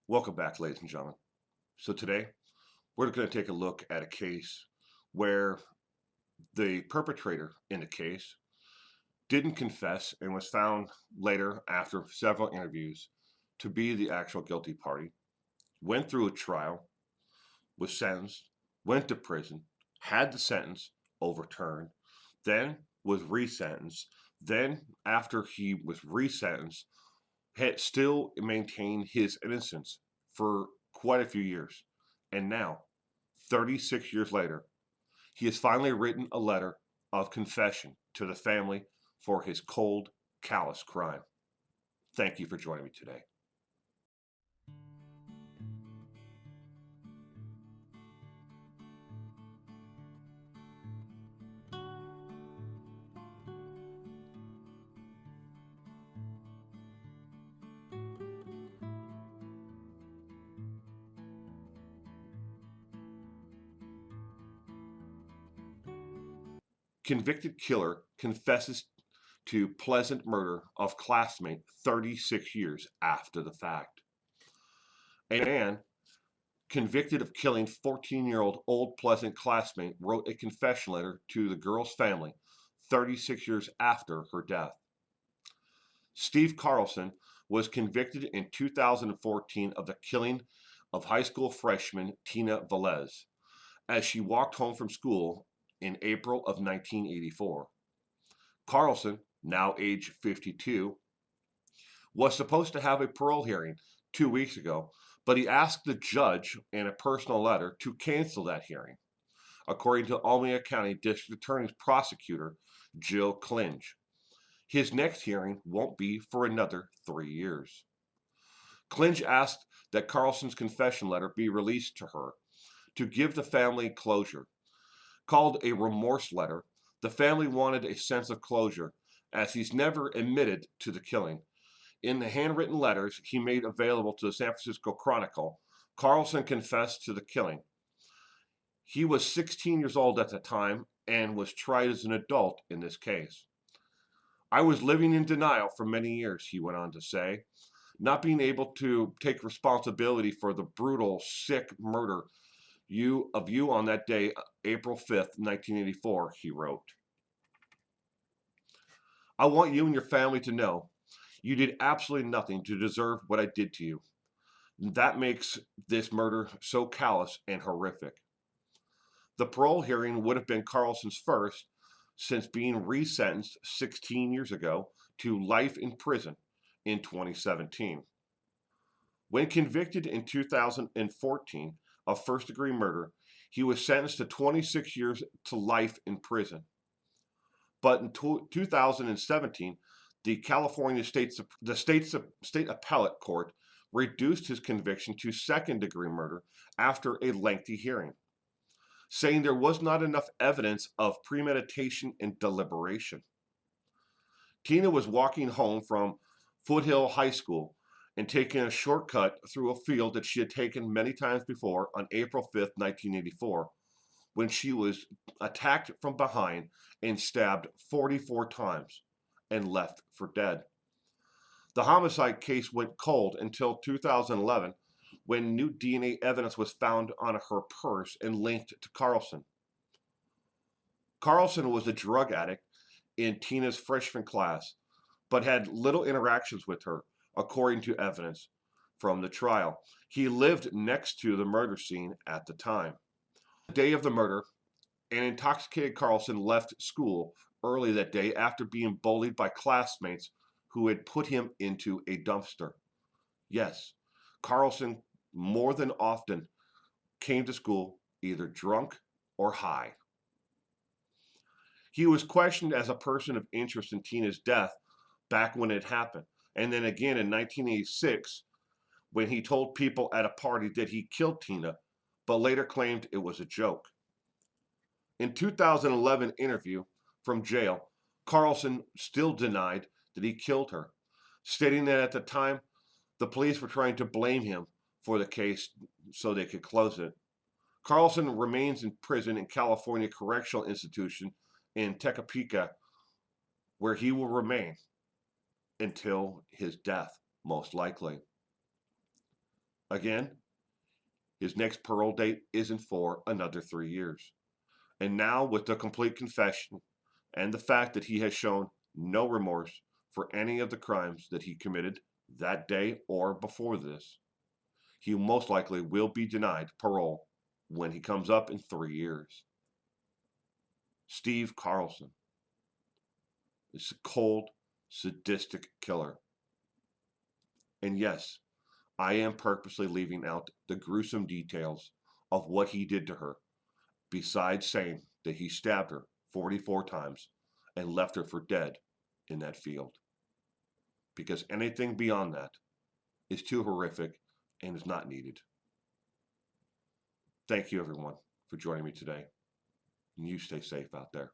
Welcome back, ladies and gentlemen. So today, we're going to take a look at a case where the perpetrator in the case didn't confess and was found later, after several interviews, to be the actual guilty party, went through a trial, was sentenced, went to prison, had the sentence overturned, then was resentenced. Then, after he was resentenced, had still maintained his innocence for quite a few years. And now, 36 years later, he has finally written a letter of confession to the family for his cold, callous crime. Thank you for joining me today. Convicted killer confesses to pleasant murder of classmate 36 years after the fact. A man convicted of killing 14-year-old Old Pleasant classmate wrote a confession letter to the girl's family 36 years after her death. Steve Carlson was convicted in 2014 of the killing of high school freshman Tina Faelz as she walked home from school in April of 1984. Carlson, now age 52, was supposed to have a parole hearing 2 weeks ago, but he asked the judge in a personal letter to cancel that hearing, according to Alameda County District Attorney's prosecutor, Jill Klinge. His next hearing won't be for another 3 years. Klinge asked that Carlson's confession letter be released to her to give the family closure. Called a remorse letter, the family wanted a sense of closure, as he's never admitted to the killing. In the handwritten letters he made available to the San Francisco Chronicle, Carlson confessed to the killing. He was 16 years old at the time and was tried as an adult in this case. I was living in denial for many years, he went on to say, not being able to take responsibility for the brutal, sick murder of you on that day, April 5th, 1984, he wrote. I want you and your family to know you did absolutely nothing to deserve what I did to you. That makes this murder so callous and horrific. The parole hearing would have been Carlson's first since being resentenced 16 years ago to life in prison in 2017. When convicted in 2014 of first-degree murder, he was sentenced to 26 years to life in prison. But in 2017, the California State Appellate Court reduced his conviction to second-degree murder after a lengthy hearing, saying there was not enough evidence of premeditation and deliberation. Tina was walking home from Foothill High School and taking a shortcut through a field that she had taken many times before on April 5th, 1984, when she was attacked from behind and stabbed 44 times and left for dead. The homicide case went cold until 2011, when new DNA evidence was found on her purse and linked to Carlson. Carlson was a drug addict in Tina's freshman class, but had little interactions with her, according to evidence from the trial. He lived next to the murder scene at the time. The day of the murder, an intoxicated Carlson left school early that day after being bullied by classmates who had put him into a dumpster. Yes, Carlson more than often came to school either drunk or high. He was questioned as a person of interest in Tina's death back when it happened, and then again in 1986 when he told people at a party that he killed Tina, but later claimed it was a joke. In 2011 interview from jail, Carlson still denied that he killed her, stating that at the time the police were trying to blame him for the case so they could close it. Carlson remains in prison in California Correctional Institution in Tecapita, where he will remain until his death, most likely. Again, his next parole date isn't for another 3 years. And now, with the complete confession and the fact that he has shown no remorse for any of the crimes that he committed that day or before this, he most likely will be denied parole when he comes up in 3 years. Steve Carlson is a cold, sadistic killer. And yes, I am purposely leaving out the gruesome details of what he did to her, besides saying that he stabbed her 44 times and left her for dead in that field. Because anything beyond that is too horrific and is not needed. Thank you, everyone, for joining me today. And you stay safe out there.